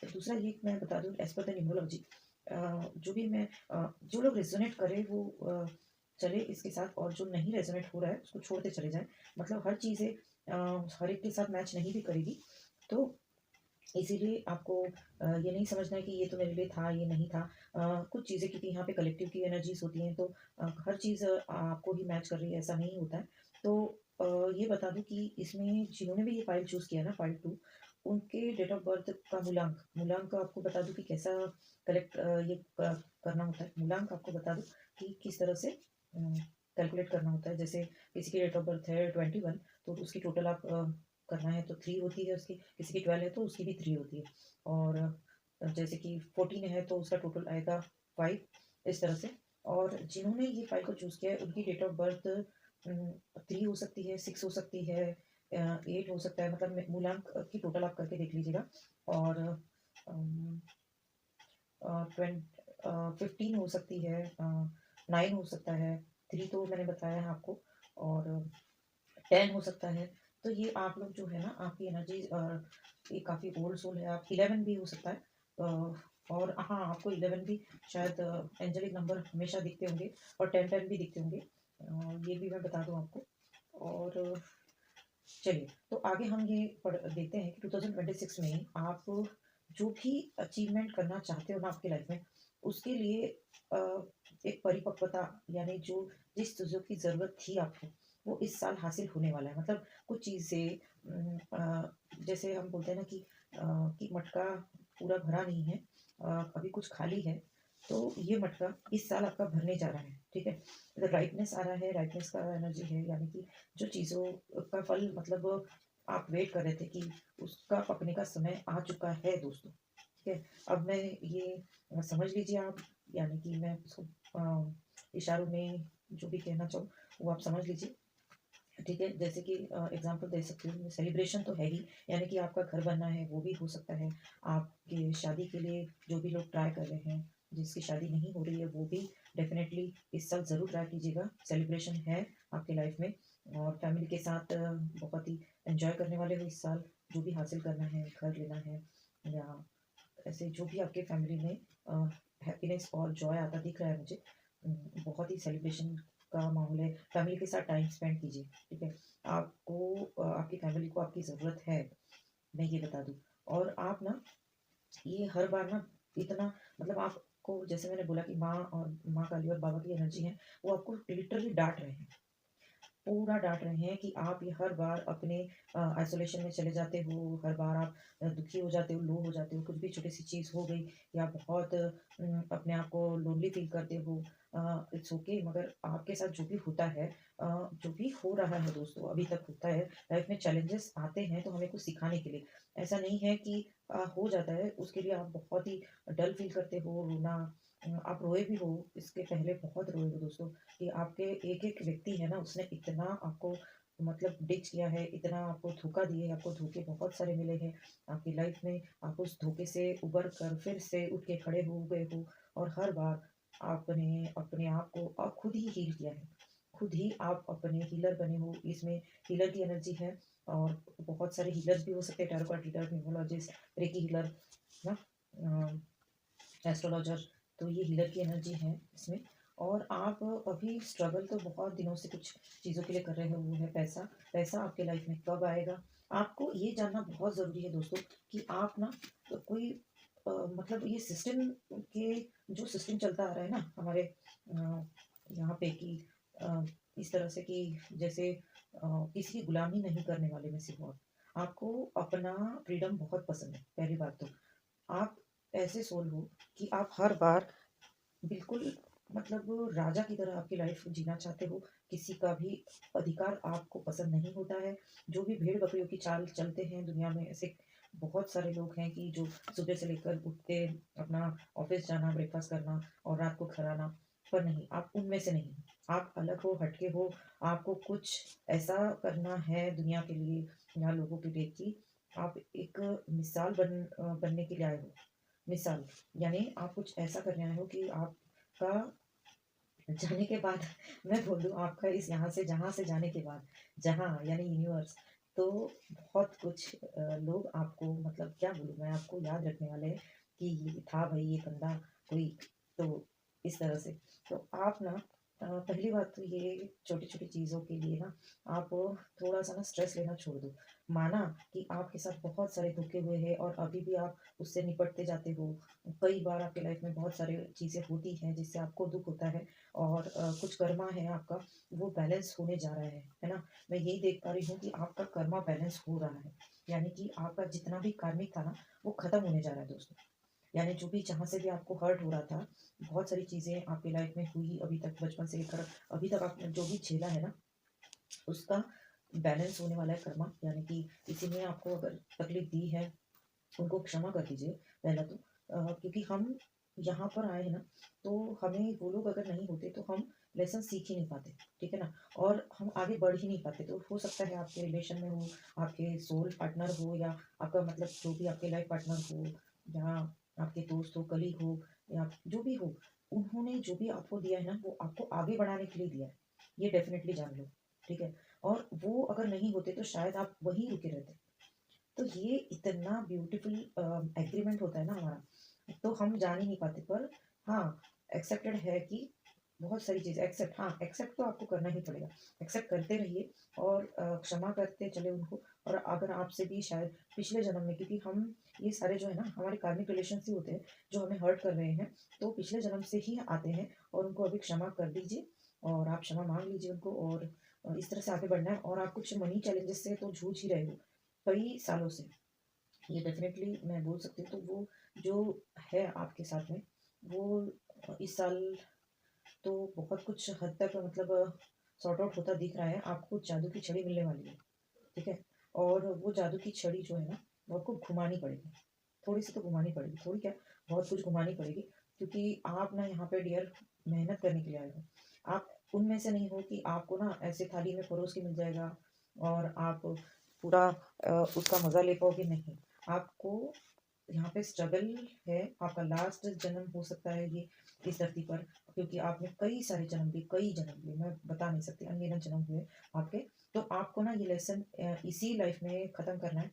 दूसरा ये मैं बता दूँ, एज़ पर द न्यूमरोलॉजी, जो भी मैं जो लोग रेज़ोनेट करें वो चले इसके साथ, और जो नहीं रेज़ोनेट हो रहा है उसको छोड़ते चले जाएँ। मतलब हर चीज़ें हर एक के साथ मैच नहीं भी करेगी। तो इसीलिए आपको ये नहीं समझना है कि ये तो मेरे लिए था, ये नहीं था। कुछ चीज़ें, क्योंकि यहाँ पे कलेक्टिव की एनर्जीज़ होती हैं, तो हर चीज़ आपको ही मैच कर रही है ऐसा नहीं होता है। तो अ, ये बता दूँ कि इसमें जिन्होंने भी ये फ़ाइल चूज़ किया ना, फ़ाइल 2, उनके डेट ऑफ बर्थ का मूलांक मूलांक आपको बता दूँ कि कैसा ये करना होता है। मूलांक आपको बता दूँ कि किस तरह से कैलकुलेट करना होता है। जैसे किसी की डेट ऑफ बर्थ है 21, तो उसकी टोटल आप करना है तो 3 होती है उसकी, किसी की 12 है तो उसकी भी 3 होती है। और जैसे कि 14 है तो उसका टोटल आएगा 5, इस तरह से। और जिन्होंने ये फ़ाइल को चूज़ किया है उनकी डेट ऑफ बर्थ 3 हो सकती है, 6 हो सकती है, 8 हो सकता है, मतलब मूलांक की टोटल आप करके देख लीजिएगा। और अम, 15 हो सकती है, 9 हो सकता है, 3 तो मैंने बताया है आपको, और 10 हो सकता है। तो ये आप लोग जो है ना, आपकी एनर्जी ये काफ़ी ओल्ड सोल है। आप 11 भी हो सकता है। और हाँ, आपको 11 भी शायद एंजेलिक नंबर हमेशा दिखते होंगे, और 10-10 भी दिखते होंगे। ये भी मैं बता दूँ आपको। और चलिए, तो आगे हम ये देखते हैं कि 2026 में आप जो भी अचीवमेंट करना चाहते हो ना आपकी लाइफ में, उसके लिए अ, एक परिपक्वता, यानी जो जिस चीज़ों की ज़रूरत थी आपको, वो इस साल हासिल होने वाला है। मतलब कुछ चीज़ें जैसे हम बोलते हैं ना कि मटका पूरा भरा नहीं है, अभी कुछ खाली है, तो ये मटका इस साल आपका भरने जा रहा है, ठीक है? राइटनेस आ रहा है, राइटनेस का एनर्जी है, यानी कि जो चीज़ों का फल, मतलब आप वेट कर रहे थे कि उसका पकने का समय आ चुका है दोस्तों, ठीक है? अब मैं ये समझ लीजिए आप, यानी कि मैं उसको इशारों में जो भी कहना चाहूँ वो आप समझ लीजिए, ठीक है? जैसे कि एग्ज़ाम्पल दे सकती हूँ, सेलिब्रेशन तो है ही, यानी कि आपका घर बनना है वो भी हो सकता है। आपकी शादी के लिए जो भी लोग ट्राई कर रहे हैं, जिसकी शादी नहीं हो रही है, वो भी डेफ़िनेटली इस साल ज़रूर ट्राई कीजिएगा। सेलिब्रेशन है आपकी लाइफ़ में, और फैमिली के साथ बहुत ही एन्जॉय करने वाले हो इस साल। जो भी हासिल करना है, घर लेना है, या ऐसे जो भी आपके फैमिली में हैप्पीनेस और जॉय आता दिख रहा है मुझे, बहुत ही सेलिब्रेशन का माहौल है। फैमिली के साथ टाइम स्पेंड कीजिए, ठीक है? आपको आपकी फैमिली को आपकी ज़रूरत है, मैं ये बता दूँ। और आप ना ये हर बार ना इतना, मतलब आपको जैसे मैंने बोला कि माँ काली और बाबा की एनर्जी है, वो आपको लिटरली डाँट रहे हैं। पूरा डाँट रहे हैं कि आप ये हर बार अपने आइसोलेशन में चले जाते हो, हर बार आप दुखी हो जाते हो, लो हो जाते हो, कुछ भी छोटी-सी चीज़ हो गई या बहुत अपने आप को लोनली फ़ील करते हो। इट्स ओके, मगर आपके साथ जो भी होता है, जो भी हो रहा है दोस्तों, अभी तक होता है, लाइफ़ में चैलेंजेस आते हैं तो हमें कुछ सिखाने के लिए। ऐसा नहीं है कि हो जाता है, उसके लिए आप बहुत ही डल फ़ील करते हो, रोना आप रोए भी हो, इसके पहले बहुत रोए हो दोस्तों। कि आपके एक-एक व्यक्ति है ना, उसने इतना आपको मतलब डिच किया है, इतना आपको धोखा दिए हैं, आपको धोखे बहुत सारे मिले हैं आपकी लाइफ में। आप उस धोखे से उबर कर फिर से उठ के खड़े हो गए हो और हर बार आपने अपने आप को खुद ही हील किया है। खुद ही आप अपने हीलर बने हो, इसमें हीलर की एनर्जी है और बहुत सारे हीलर्स भी हो सकते हैं, tarot card reader, numerologist, recce healer ना, एस्ट्रोलॉजर। तो ये हीलर की एनर्जी है इसमें। और आप अभी स्ट्रगल तो बहुत दिनों से कुछ चीज़ों के लिए कर रहे हो, वो है पैसा। पैसा आपके लाइफ में कब आएगा? आपको ये जानना बहुत ज़रूरी है दोस्तों कि आप ना कोई मतलब ये सिस्टम के जो सिस्टम चलता आ रहा है ना हमारे यहाँ पे कि अ, इस तरह से कि जैसे किसी की गुलामी नहीं करने वाले में से हो आप। आपको अपना फ्रीडम बहुत पसंद है, पहली बात तो। आप ऐसे सोल हो कि आप हर बार बिल्कुल मतलब राजा की तरह आपकी लाइफ जीना चाहते हो। किसी का भी अधिकार आपको पसंद नहीं होता है। जो भी भेड़-बकरियों की चाल चलते हैं दुनिया में, ऐसे बहुत सारे लोग हैं कि जो सुबह से लेकर उठ के अपना ऑफ़िस जाना, ब्रेकफ़ास्ट करना और रात को घर आना, पर नहीं, आप उनमें से नहीं हो। आप अलग हो, हटके हो। आपको कुछ ऐसा करना है दुनिया के लिए या लोगों के लिए कि आप एक मिसाल बनने के लिए आए हो। मिसाल, यानी आप कुछ ऐसा करने आए हो कि आपका जाने के बाद मैं बोल दूँ आपका इस यहाँ से जाने के बाद जहाँ यानी यूनिवर्स, तो बहुत कुछ लोग आपको मतलब क्या बोलूँ मैं आपको याद रखने वाले हैं कि ये था भाई ये बंदा कोई, तो इस तरह से। तो आप ना पहली बात तो ये छोटी-छोटी चीज़ों के लिए ना आप थोड़ा-सा ना स्ट्रेस लेना छोड़ दो। माना कि आपके साथ बहुत सारे धोखे हुए हैं और अभी भी आप उससे निपटते जाते हो। कई बार आपकी लाइफ में बहुत सारी चीज़ें होती हैं जिससे आपको दुःख होता है और कुछ कर्मा है आपका, वो बैलेंस होने जा रहा है ना? मैं यही देख पा रही हूँ कि आपका कर्मा बैलेंस हो रहा है। यानी कि आपका जितना भी कार्मिक था ना, वो खत्म होने जा रहा है दोस्तों। यानी जो भी जहाँ से भी आपको हर्ट हो रहा था, बहुत सारी चीज़ें आपकी लाइफ में हुई अभी तक बचपन से लेकर अभी तक आपने जो भी झेला है ना, उसका बैलेंस होने वाला है कर्मा। यानी कि किसी ने आपको अगर तकलीफ दी है, उनको क्षमा कर दीजिए पहला तो। क्योंकि हम यहाँ पर आए हैं ना, तो हमें वो लोग अगर नहीं होते तो हम लेसन सीख ही नहीं पाते, ठीक है ना? और हम आगे बढ़ ही नहीं पाते। तो हो सकता है आपके रिलेशन में हो, आपके सोल पार्टनर हो या आपका मतलब जो भी आपके लाइफ पार्टनर हो, या आपके दोस्त हो, कलीग हो या जो भी हो, उन्होंने जो भी आपको दिया है ना, वो आपको आगे बढ़ाने के लिए दिया है। ये डेफ़िनेटली जान लो, ठीक है? और वो अगर नहीं होते तो शायद आप वहीं रुके रहते। तो ये इतना ब्यूटीफुल एग्रीमेंट होता है ना हमारा, तो हम जान ही नहीं पाते। पर हाँ, एक्सेप्टेड है कि बहुत सारी चीज़ें एक्सेप्ट, हाँ, एक्सेप्ट तो आपको करना ही पड़ेगा। एक्सेप्ट करते रहिए और क्षमा करते चले उनको। और अगर आपसे भी शायद पिछले जन्म में, क्योंकि हम ये सारे जो है ना हमारे कार्मिक रिलेशंस ही होते हैं जो हमें हर्ट कर रहे हैं, तो पिछले जन्म से ही आते हैं और उनको अभी क्षमा कर दीजिए और आप क्षमा माँग लीजिए उनको। और इस तरह से आगे बढ़ना है। और आप कुछ मनी चैलेंजेस से तो जूझ ही रहे हो कई सालों से। ये डेफ़िनेटली मैं बोल सकती हूँ। तो वो जो है आपके साथ में, वो इस साल तो बहुत कुछ हद तक मतलब सॉर्ट आउट होता दिख रहा है। आपको जादू की छड़ी मिलने वाली है, ठीक है? और वो जादू की छड़ी जो है ना, वो आपको घुमानी पड़ेगी। थोड़ी-सी तो घुमानी पड़ेगी, थोड़ी क्या, बहुत कुछ घुमानी पड़ेगी। क्योंकि आप ना यहाँ पे डियर मेहनत करने के लिए आए हो। आप उनमें से नहीं हो कि आपको ना ऐसे थाली में परोस के मिल जाएगा और आप पूरा उसका मज़ा ले पाओगे, नहीं। आपको यहाँ पे स्ट्रगल है, आपका लास्ट जन्म हो सकता है ये इस धरती पर, क्योंकि आपने कई जन्म लिए, मैं बता नहीं सकती, अनगिनत जन्म हुए आपके। तो आपको ना ये लेसन इसी लाइफ में ख़त्म करना है,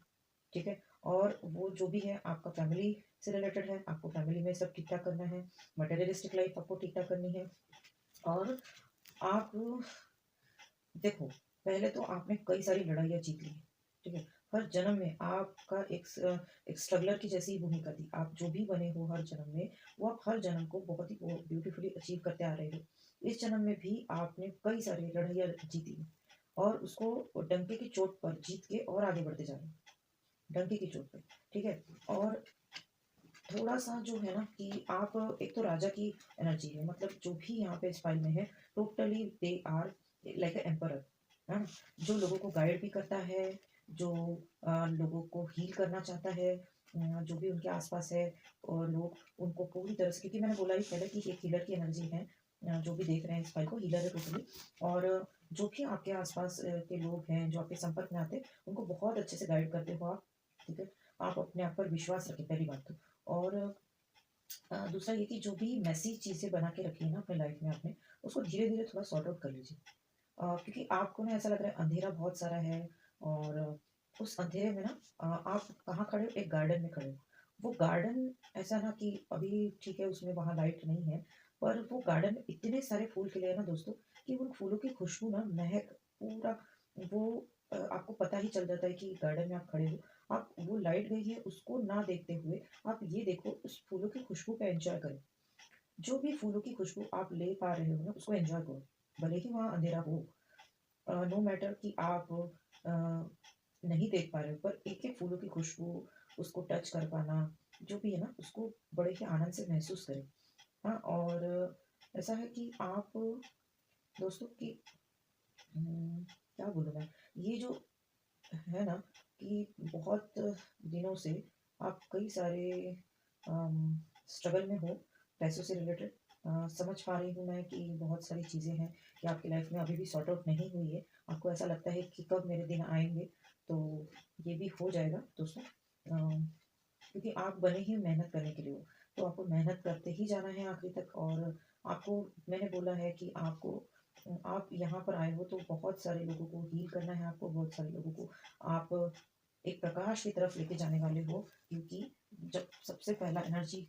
ठीक है? और वो जो भी है आपका फैमिली से रिलेटेड है, आपको फैमिली में सब ठीक-ठाक करना है, मटेरियलिस्टिक लाइफ आपको ठीक-ठाक करनी है। और आप देखो, पहले तो आपने कई सारी लड़ाइयाँ जीत ली हैं, ठीक है? हर जन्म में आपका एक स्ट्रगलर की जैसी ही भूमिका थी। आप जो भी बने हो हर जन्म में, वो आप हर जन्म को बहुत ही ब्यूटीफुली अचीव करते आ रहे हो। इस जन्म में भी आपने कई सारी लड़ाइयाँ जीती हैं। और उसको डंके की चोट पर जीत के और आगे बढ़ते जा रहे हैं, डंके की चोट पे, ठीक है। और थोड़ा-सा जो है ना कि आप, एक तो राजा की एनर्जी है, मतलब जो भी यहाँ पे इस फाइल में है, totally they are like a emperor, है ना? जो लोगों को गाइड भी करता है, जो लोगों को हील करना चाहता है, जो भी उनके आस-पास है, और लोग उनको पूरी तरह से, क्योंकि मैंने बोला ही पहले कि एक हीलर की एनर्जी है, जो भी देख रहे हैं इस फाइल को, हीलर है टोटली। और जो भी आपके आस-पास के लोग हैं, जो आपके संपर्क में आते हैं, उनको बहुत अच्छे से गाइड करते हो आप, ठीक है? आप अपने आप पर विश्वास रखें, पहली बात तो। और दूसरा ये कि जो भी मेसी चीज़ें बना के रखी है ना अपने लाइफ में आपने, उसको धीरे-धीरे थोड़ा सॉर्ट आउट कर लीजिए। क्योंकि आपको ना ऐसा लग रहा है अंधेरा बहुत सारा है, और उस अंधेरे में ना आप कहाँ खड़े हो? एक गार्डन में खड़े हो। वो गार्डन ऐसा ना कि अभी ठीक है उसमें वहाँ लाइट नहीं है, पर वो गार्डन में इतने सारे फूल खिले हैं ना दोस्तों, कि उन फूलों की खुशबू ना महक पूरा वो आपको पता ही चल जाता है कि गार्डन में आप खड़े हो। आप वो लाइट गई है उसको ना देखते हुए आप ये देखो, उस फूलों की खुशबू का एन्जॉय करो। जो भी फूलों की खुशबू आप ले पा रहे हो ना उसको एन्जॉय करो। भले ही वहाँ अंधेरा हो, नो मैटर कि आप अ, नहीं देख पा रहे हो, पर एक-एक फूलों की खुशबू, उसको टच कर पाना, जो भी है ना उसको बड़े ही आनंद से महसूस करें। हाँ, और ऐसा है कि आप दोस्तों की क्या बोलूँ मैं? ये जो है ना कि बहुत दिनों से आप कई सारे स्ट्रगल में हो, पैसों से रिलेटेड। समझ पा रही हूँ मैं कि बहुत सारी चीज़ें हैं कि आपकी लाइफ में अभी भी सॉर्ट आउट नहीं हुई है। आपको ऐसा लगता है कि कब मेरे दिन आएँगे, तो ये भी हो जाएगा दोस्तों। क्योंकि आप बने ही मेहनत करने के लिए हो, तो आपको मेहनत करते ही जाना है आखिर तक। और आपको मैंने बोला है कि आपको आप यहाँ पर आए हो तो बहुत सारे लोगों को हील करना है, आपको बहुत सारे लोगों को आप एक प्रकाश की तरफ लेके जाने वाले हो। क्योंकि जब सबसे पहला एनर्जी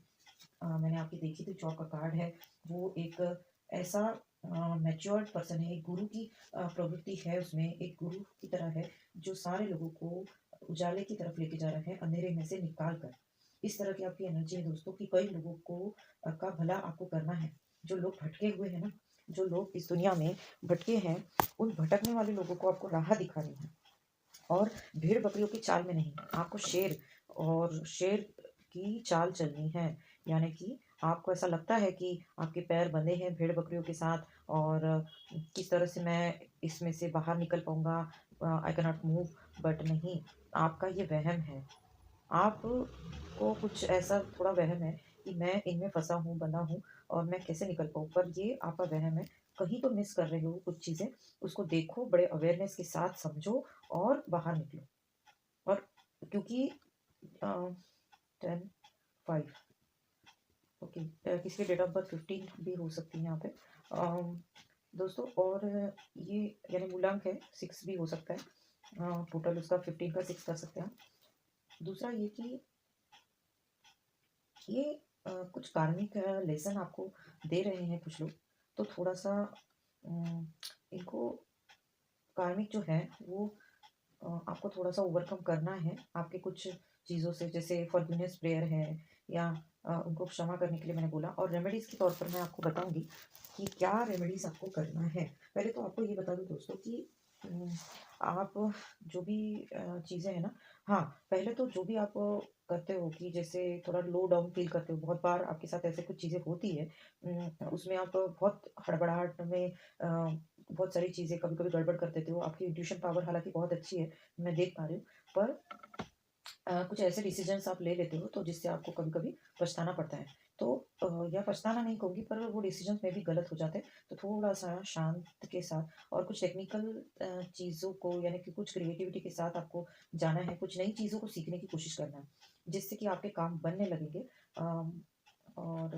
मैंने आपकी देखी थी, चौक का कार्ड है, वो एक ऐसा मैच्योर्ड पर्सन है, एक गुरु की प्रवृत्ति है उसमें, एक गुरु की तरह है, जो सारे लोगों को उजाले की तरफ लेके जा रहे हैं, अंधेरे में से निकाल कर। इस तरह की आपकी एनर्जी है दोस्तों कि कई लोगों को का भला आपको करना है। जो लोग भटके हुए हैं ना, जो लोग इस दुनिया में भटके हैं, उन भटकने वाले लोगों को आपको राह दिखानी है। और भेड़-बकरियों की चाल में नहीं, आपको शेर की चाल चलनी है। यानी कि आपको ऐसा लगता है कि आपके पैर बंधे हैं भेड़-बकरियों के साथ, और किस तरह से मैं इसमें से बाहर निकल पाऊँगा, I can not move, but नहीं, आपका ये वहम है। आपको कुछ ऐसा थोड़ा वहम है कि मैं इनमें फँसा हूँ, बंधा हूँ, और मैं कैसे निकल पाऊँ? पर ये आपका वहम है। कहीं तो मिस कर रहे हो कुछ चीज़ें, उसको देखो, बड़े अवेयरनेस के साथ समझो और बाहर निकलो। और क्योंकि 10, 5, ओके, किसी की डेट ऑफ बर्थ 15 भी हो सकती है यहाँ पे। दोस्तों, और ये यानी मूलांक है 6 भी हो सकता है। टोटल उसका 15 का 6 कर सकते हैं हम। दूसरा ये कि ये कुछ कार्मिक लेसन आपको दे रहे हैं कुछ लोग, तो थोड़ा-सा इनको कार्मिक जो है वो आपको थोड़ा-सा ओवरकम करना है। आपके कुछ चीज़ों से, जैसे फॉरगिवनेस प्रेयर है, या उनको क्षमा करने के लिए मैंने बोला। और रेमेडीज़ के तौर पर मैं आपको बताऊँगी कि क्या रेमेडीज़ आपको करना है। पहले तो आपको ये बता दूँ दोस्तों कि उम, आप जो भी चीज़ें हैं ना, हाँ, पहले तो जो भी आप करते हो कि जैसे थोड़ा लो डाउन फ़ील करते हो, बहुत बार आपके साथ ऐसे कुछ चीज़ें होती है। उसमें आप बहुत हड़बड़ाहट में बहुत सारी चीज़ें कभी-कभी गड़बड़ कर देते हो। आपकी इंट्यूशन पावर हालाँकि बहुत अच्छी है, मैं देख पा रही हूँ। पर कुछ ऐसे डिसीज़न्स आप ले लेते हो तो जिससे आपको कभी-कभी पछताना पड़ता है। तो या पछताना नहीं कहूँगी, पर वो डिसीज़न्स में भी गलत हो जाते हैं। तो थोड़ा-सा शांत के साथ और कुछ टेक्निकल चीज़ों को, यानी कि कुछ क्रिएटिविटी के साथ आपको जाना है, कुछ नई चीज़ों को सीखने की कोशिश करना है, जिससे कि आपके काम बनने लगेंगे। और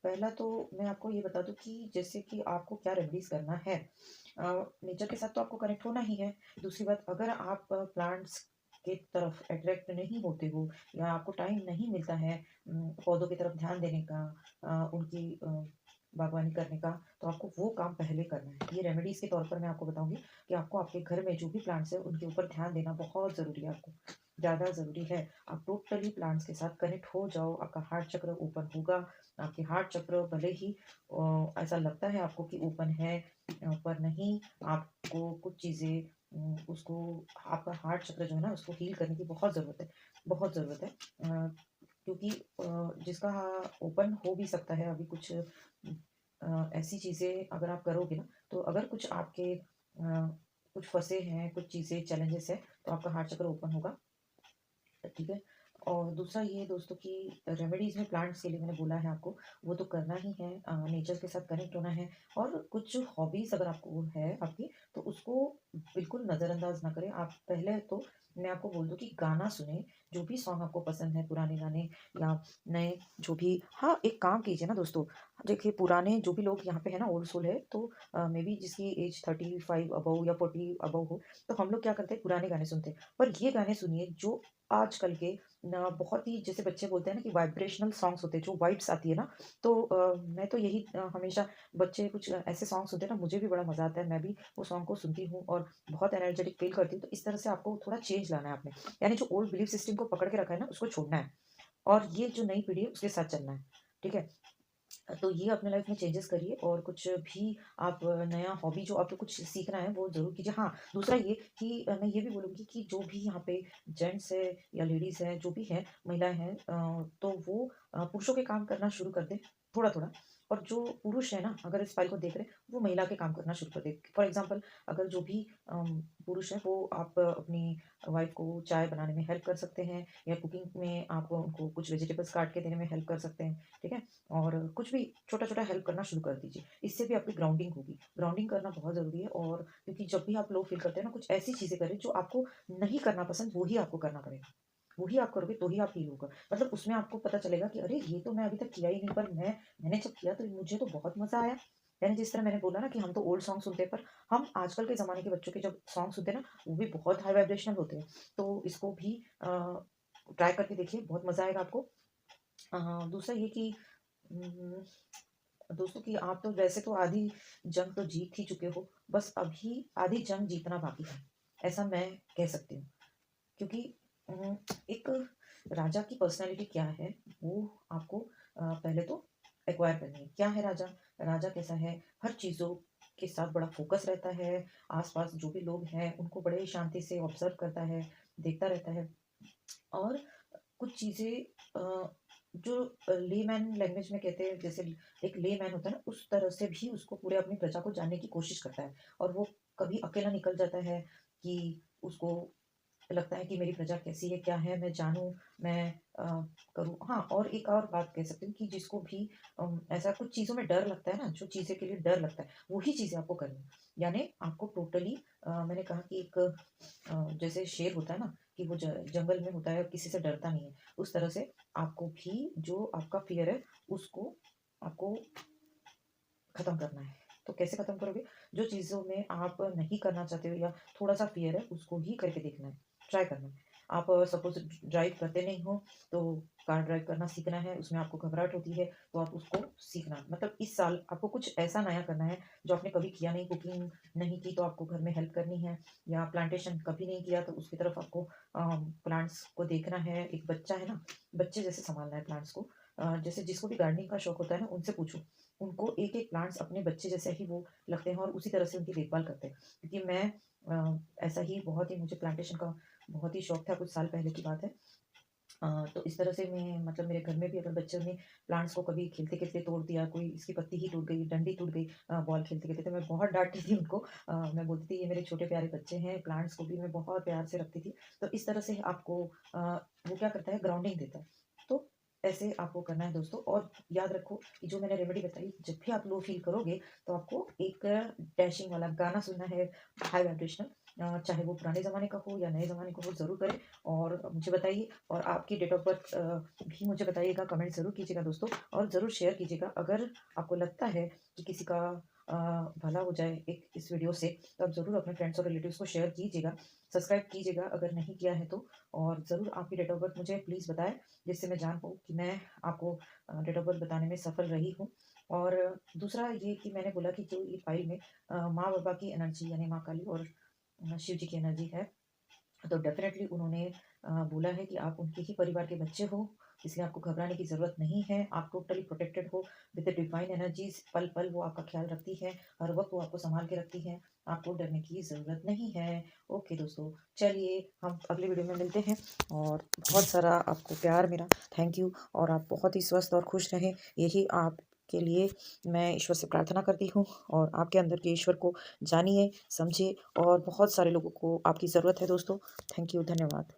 पहला तो मैं आपको ये बता दूँ कि जैसे कि आपको क्या रेमेडीज़ करना है। नेचर के साथ तो आपको कनेक्ट होना ही है। दूसरी बात, अगर आप प्लांट्स की तरफ अट्रैक्ट नहीं होते हो, या आपको टाइम नहीं मिलता है पौधों की तरफ ध्यान देने का, उनकी बागवानी करने का, तो आपको वो काम पहले करना है। ये रेमेडीज़ के तौर पर मैं आपको बताऊँगी कि आपको आपके घर में जो भी प्लांट्स हैं, उनके ऊपर ध्यान देना बहुत ज़रूरी है आपको। ज़्यादा ज़रूरी है। आप टोटली प्लांट्स के साथ कनेक्ट हो जाओ, आपका हार्ट चक्र ओपन होगा। आपके हार्ट चक्र भले ही ऐसा लगता है आपको कि ओपन है, पर नहीं, आपको कुछ चीज़ें उसको आपका हार्ट चक्र जो है ना उसको हील करने की बहुत ज़रूरत है, बहुत ज़रूरत है। क्योंकि जिसका ओपन हो भी सकता है अभी कुछ ऐसी चीज़ें अगर आप करोगे ना, तो अगर कुछ आपके कुछ फँसे हैं, कुछ चीज़ें चैलेंजेस हैं, तो आपका हार्ट चक्र ओपन होगा। ठीक है। और दूसरा ये दोस्तों कि रेमेडीज़ में प्लांट्स के लिए मैंने बोला है आपको, वो तो करना ही है, नेचर के साथ कनेक्ट होना है। और कुछ हॉबीज़ अगर आपको है आपकी, तो उसको बिल्कुल नज़रअंदाज ना करें। आप पहले तो मैं आपको बोल दूँ कि गाना सुनें, जो भी सॉन्ग आपको पसंद है, पुराने गाने या नए जो भी। हाँ, एक काम कीजिए ना दोस्तों, देखिए पुराने जो भी लोग यहाँ पे है ना ओल्ड सोल है, तो मेबी जिसकी एज 35 अबव या 40 अबव हो, तो हम लोग क्या करते हैं पुराने गाने सुनते हैं। पर ये गाने सुनिए जो आजकल के ना बहुत ही, जैसे बच्चे बोलते हैं ना कि वाइब्रेशनल सॉन्ग्स होते हैं, जो वाइब्स आती है ना, तो मैं तो यही हमेशा बच्चे कुछ ऐसे सॉन्ग सुनते हैं ना, मुझे भी बड़ा मज़ा आता है, मैं भी वो सॉन्ग को सुनती हूँ और बहुत एनर्जेटिक फ़ील करती हूँ। तो इस तरह से आपको थोड़ा चेंज लाना है आपने, यानी जो ओल्ड बिलीफ सिस्टम को पकड़ के रखा है ना, उसको छोड़ना है और ये जो नई पीढ़ी है उसके साथ चलना है, ठीक है? तो ये अपने लाइफ में चेंजेस करिए और कुछ भी आप नया हॉबी जो आपको कुछ सीखना है वो ज़रूर कीजिए। हाँ, दूसरा ये कि मैं ये भी बोलूँगी कि जो भी यहाँ पे जेंट्स है या लेडीज़ हैं, जो भी हैं, महिलाएँ हैं, तो वो पुरुषों के काम करना शुरू कर दें थोड़ा-थोड़ा। और जो पुरुष है ना, अगर इस फ़ाइल को देख रहे हैं, वो महिला के काम करना शुरू कर दें। फॉर एग्ज़ाम्पल, अगर जो भी पुरुष हैं, वो आप अपनी वाइफ़ को चाय बनाने में हेल्प कर सकते हैं या कुकिंग में आप उनको कुछ वेजिटेबल्स काट के देने में हेल्प कर सकते हैं, ठीक है? और कुछ भी छोटा-छोटा हेल्प करना शुरू कर दीजिए। इससे भी आपकी ग्राउंडिंग होगी। ग्राउंडिंग करना बहुत ज़रूरी है, और क्योंकि जब भी आप लो फ़ील करते हैं ना, कुछ ऐसी चीज़ें करें जो आपको नहीं करना पसंद, वो ही आपको करना पड़ेगा। वो ही आप करोगे तो ही आप हील होगा। मतलब उसमें आपको पता चलेगा कि अरे! ये तो मैं अभी तक किया ही नहीं, पर मैंने जब किया तो मुझे तो बहुत मज़ा आया। यानी जिस तरह मैंने बोला ना कि हम तो ओल्ड सॉन्ग सुनते हैं, पर हम आजकल के ज़माने के बच्चों के जब सॉन्ग सुनते हैं ना, वो भी बहुत हाई वाइब्रेशनल होते हैं। तो इसको भी ट्राई करके देखिए, बहुत मज़ा आएगा आपको। दूसरा ये कि उम दोस्तों कि आप तो वैसे तो आधी जंग तो जीत ही चुके हो, बस अभी आधी जंग जीतना बाकी है, ऐसा मैं कह सकती हूँ। क्योंकि एक राजा की पर्सनैलिटी क्या है, वो आपको पहले तो एक्वायर करनी है। क्या है राजा? राजा कैसा है? हर चीज़ों के साथ बड़ा फ़ोकस रहता है, आस-पास जो भी लोग हैं, उनको बड़े शांति से ऑब्ज़र्व करता है, देखता रहता है। और कुछ चीज़ें जो लेमैन लैंग्वेज में कहते हैं, जैसे एक लेमैन होता है ना, उस तरह से भी उसको पूरे अपनी प्रजा को जानने की कोशिश करता है। और वो कभी अकेला निकल जाता है कि उसको लगता है कि मेरी प्रजा कैसी है, क्या है, मैं जानूँ, मैं करूँ। हाँ, और एक और बात कह सकती हूँ कि जिसको भी ऐसा कुछ चीज़ों में डर लगता है ना, जो चीज़ें के लिए डर लगता है, वही चीज़ें आपको करनी है। यानी आपको टोटली मैंने कहा कि एक जैसे शेर होता है ना कि वो जंगल में होता है और किसी से डरता नहीं है, उस तरह से आपको भी जो आपका फ़ियर है, उसको आपको खत्म करना है। तो कैसे खत्म करोगे? जो चीज़ों में आप नहीं करना चाहते हो या थोड़ा-सा फ़ियर है, उसको ही करके देखना है, ट्राई करना है। आप सपोज़ ड्राइव करते नहीं हो, तो कार ड्राइव करना सीखना है, उसमें आपको घबराहट होती है, तो आप उसको सीखना। मतलब इस साल आपको कुछ ऐसा नया करना है, जो आपने कभी किया नहीं, कुकिंग नहीं की तो आपको घर में हेल्प करनी है, या प्लांटेशन कभी नहीं किया तो उसकी तरफ आपको प्लांट्स को देखना है। एक बच्चा है ना, बच्चे जैसे सँभालना है प्लांट्स को। जैसे जिसको भी गार्डनिंग का शौक होता है ना, उनसे पूछो। उनको एक-एक प्लांट्स अपने बच्चे जैसे ही वो लगते हैं और उसी तरह से उनकी देखभाल करते हैं। क्योंकि मैं ऐसा ही बहुत ही मुझे प्लांटेशन का बहुत ही शौक था, कुछ साल पहले की बात है। तो इस तरह से मैं मतलब मेरे घर में भी अगर बच्चों ने प्लांट्स को कभी खेलते-खेलते तोड़ दिया, कोई इसकी पत्ती ही टूट गई, डंडी टूट गई बॉल खेलते-खेलते, तो मैं बहुत डाँटती थी उनको। मैं बोलती थी ये मेरे छोटे प्यारे बच्चे हैं, प्लांट्स को भी मैं बहुत प्यार से रखती थी। तो इस तरह से आपको वो क्या करता है, ग्राउंडिंग देता है। तो ऐसे आपको करना है दोस्तों, और याद रखो कि जो मैंने रेमेडी बताई, जब भी आप लो फ़ील करोगे तो आपको एक डैशिंग वाला गाना सुनना है, हाई वाइब्रेशनल, चाहे वो पुराने ज़माने का हो या नए ज़माने का हो, ज़रूर करें और मुझे बताइए। और आपकी डेट ऑफ बर्थ भी मुझे बताइएगा, कमेंट ज़रूर कीजिएगा दोस्तों, और ज़रूर शेयर कीजिएगा। अगर आपको लगता है कि किसी का भला हो जाए एक इस वीडियो से, तो आप ज़रूर अपने फ्रेंड्स और रिलेटिव्स को शेयर कीजिएगा, सब्सक्राइब कीजिएगा अगर नहीं किया है तो। और ज़रूर आपकी डेट ऑफ बर्थ मुझे प्लीज़ बताएँ, जिससे मैं जान पाऊँ कि मैं आपको डेट ऑफ बर्थ बताने में सफल रही हूँ। और दूसरा ये कि मैंने बोला कि जो ये फ़ाइल में माँ-बाबा की एनर्जी यानी माँ काली और शिव जी की एनर्जी है, तो डेफ़िनेटली उन्होंने बोला है कि आप उनके ही परिवार के बच्चे हो, इसलिए आपको घबराने की ज़रूरत नहीं है। आप टोटली प्रोटेक्टेड हो विद द डिवाइन एनर्जीज़। पल-पल वो आपका ख़्याल रखती है, हर वक़्त वो आपको सँभाल के रखती है। आपको डरने की ज़रूरत नहीं है। ओके दोस्तों, चलिए हम अगले वीडियो में मिलते हैं और बहुत सारा आपको प्यार मेरा। थैंक यू और आप बहुत ही स्वस्थ और खुश रहें, यही आपके लिए मैं ईश्वर से प्रार्थना करती हूँ। और आपके अंदर के ईश्वर को जानिए, समझिए और बहुत सारे लोगों को आपकी ज़रूरत है दोस्तों। थैंक यू, धन्यवाद।